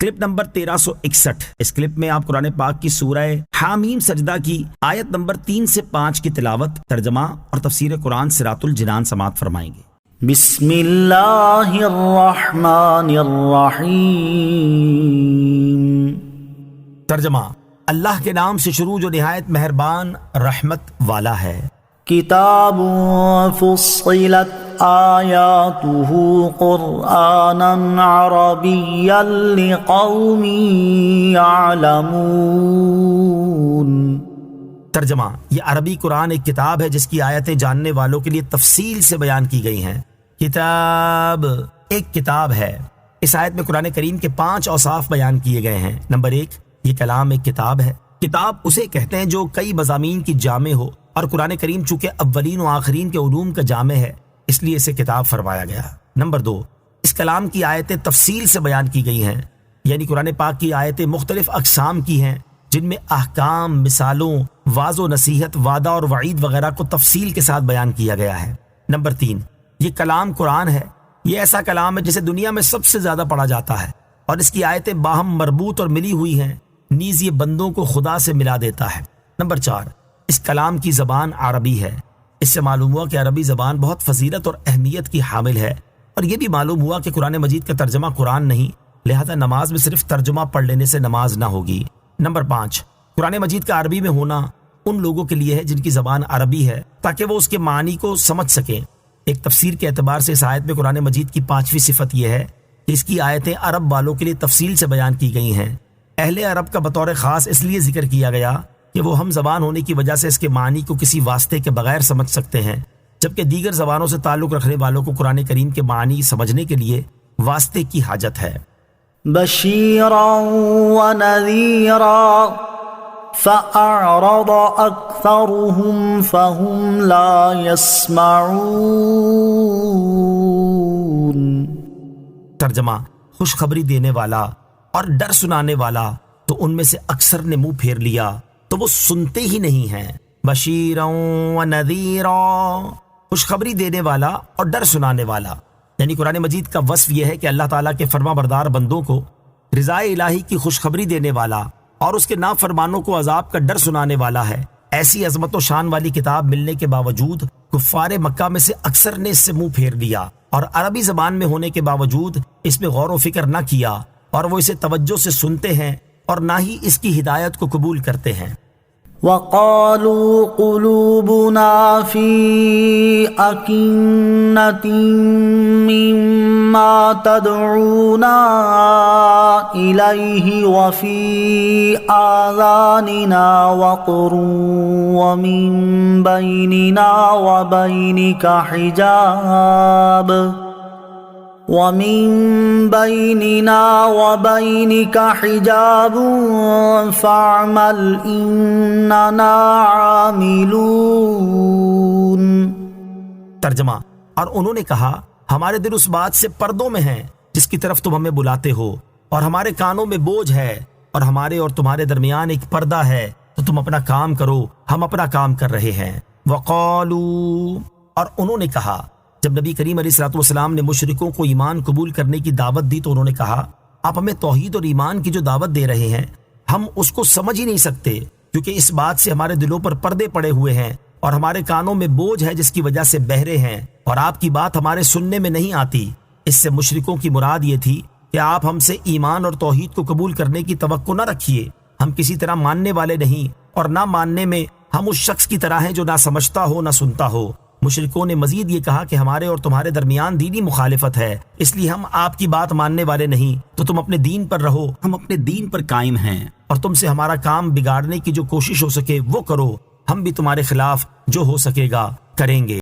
Clip number 1361۔ اس clip میں آپ قرآن پاک کی سورہ حامیم سجدہ کی آیت نمبر 3 سے 5 کی تلاوت، ترجمہ اور تفسیر قرآن صراط الجنان سماعت فرمائیں گے۔ بسم اللہ الرحمن الرحیم۔ ترجمہ: اللہ کے نام سے شروع جو نہایت مہربان رحمت والا ہے۔ کتاب فصلت آیاتہ قرآنا عربیا لقوم یعلمون۔ ترجمہ: یہ عربی قرآن ایک کتاب ہے جس کی آیتیں جاننے والوں کے لیے تفصیل سے بیان کی گئی ہیں۔ کتاب ایک کتاب ہے۔ اس آیت میں قرآن کریم کے 5 اوصاف بیان کیے گئے ہیں۔ نمبر 1، یہ کلام ایک کتاب ہے۔ کتاب اسے کہتے ہیں جو کئی مضامین کی جامع ہو، اور قرآن کریم چونکہ اولین و آخرین کے علوم کا جامع ہے اس لیے اسے کتاب فرمایا گیا۔ نمبر 2، اس کلام کی آیتیں تفصیل سے بیان کی گئی ہیں، یعنی قرآن پاک کی آیتیں مختلف اقسام کی ہیں جن میں احکام، مثالوں، واعظ و نصیحت، وعدہ اور وعید وغیرہ کو تفصیل کے ساتھ بیان کیا گیا ہے۔ نمبر 3، یہ کلام قرآن ہے۔ یہ ایسا کلام ہے جسے دنیا میں سب سے زیادہ پڑھا جاتا ہے، اور اس کی آیتیں باہم مربوط اور ملی ہوئی ہیں، نیز یہ بندوں کو خدا سے ملا دیتا ہے۔ نمبر 4، اس کلام کی زبان عربی ہے۔ اس سے معلوم ہوا کہ عربی زبان بہت فضیلت اور اہمیت کی حامل ہے، اور یہ بھی معلوم ہوا کہ قرآن مجید کا ترجمہ قرآن نہیں، لہذا نماز میں صرف ترجمہ پڑھ لینے سے نماز نہ ہوگی۔ نمبر 5، قرآن مجید کا عربی میں ہونا ان لوگوں کے لیے ہے جن کی زبان عربی ہے، تاکہ وہ اس کے معنی کو سمجھ سکیں۔ ایک تفسیر کے اعتبار سے اس آیت میں قرآن مجید کی 5ویں صفت یہ ہے کہ اس کی آیتیں عرب والوں کے لیے تفصیل سے بیان کی گئی ہیں۔ اہل عرب کا بطور خاص اس لیے ذکر کیا گیا کہ وہ ہم زبان ہونے کی وجہ سے اس کے معنی کو کسی واسطے کے بغیر سمجھ سکتے ہیں، جبکہ دیگر زبانوں سے تعلق رکھنے والوں کو قرآن کریم کے معنی سمجھنے کے لیے واسطے کی حاجت ہے۔ بشیرا ونذیرا فأعرض اکثرهم فهم لا يسمعون۔ ترجمہ: خوشخبری دینے والا اور ڈر سنانے والا، تو ان میں سے اکثر نے منہ پھیر لیا تو وہ سنتے ہی نہیں ہیں۔ بشیرا و نذیرا، خوشخبری دینے والا اور ڈر سنانے والا، یعنی قرآن مجید کا وصف یہ ہے کہ اللہ تعالیٰ کے فرما بردار بندوں کو رضا الہی کی خوشخبری دینے والا اور اس کے نافرمانوں کو عذاب کا ڈر سنانے والا ہے۔ ایسی عظمت و شان والی کتاب ملنے کے باوجود کفار مکہ میں سے اکثر نے اس سے منہ پھیر لیا، اور عربی زبان میں ہونے کے باوجود اس میں غور و فکر نہ کیا، اور وہ اسے توجہ سے سنتے ہیں اور نہ ہی اس کی ہدایت کو قبول کرتے ہیں۔ وَقَالُوا قُلُوبُنَا فِي أَكِنَّةٍ مِّمَّا تَدْعُونَا إِلَيْهِ وَفِي آذَانِنَا وَقْرٌ وَمِن بَيْنِنَا وَبَيْنِكَ حِجَابٌ فَاعْمَلْ إِنَّنَا عَامِلُونَ۔ ترجمہ: اور انہوں نے کہا ہمارے دل اس بات سے پردوں میں ہیں جس کی طرف تم ہمیں بلاتے ہو، اور ہمارے کانوں میں بوجھ ہے، اور ہمارے اور تمہارے درمیان ایک پردہ ہے، تو تم اپنا کام کرو، ہم اپنا کام کر رہے ہیں۔ وقالوا، اور انہوں نے کہا، جب نبی کریم علیہ الصلوۃ والسلام نے مشرکوں کو ایمان قبول کرنے کی دعوت دی تو انہوں نے کہا آپ ہمیں توحید اور ایمان کی جو دعوت دے رہے ہیں ہم اس کو سمجھ ہی نہیں سکتے، کیونکہ اس بات سے ہمارے دلوں پر پردے پڑے ہوئے ہیں اور ہمارے کانوں میں بوجھ ہے جس کی وجہ سے بہرے ہیں، اور آپ کی بات ہمارے سننے میں نہیں آتی۔ اس سے مشرکوں کی مراد یہ تھی کہ آپ ہم سے ایمان اور توحید کو قبول کرنے کی توقع نہ رکھیے، ہم کسی طرح ماننے والے نہیں، اور نہ ماننے میں ہم اس شخص کی طرح ہیں جو نہ سمجھتا ہو نہ سنتا ہو۔ مشرکوں نے مزید یہ کہا کہ ہمارے اور تمہارے درمیان دینی مخالفت ہے، اس لیے ہم آپ کی بات ماننے والے نہیں، تو تم اپنے دین پر رہو، ہم اپنے دین پر قائم ہیں، اور تم سے ہمارا کام بگاڑنے کی جو کوشش ہو سکے وہ کرو، ہم بھی تمہارے خلاف جو ہو سکے گا کریں گے۔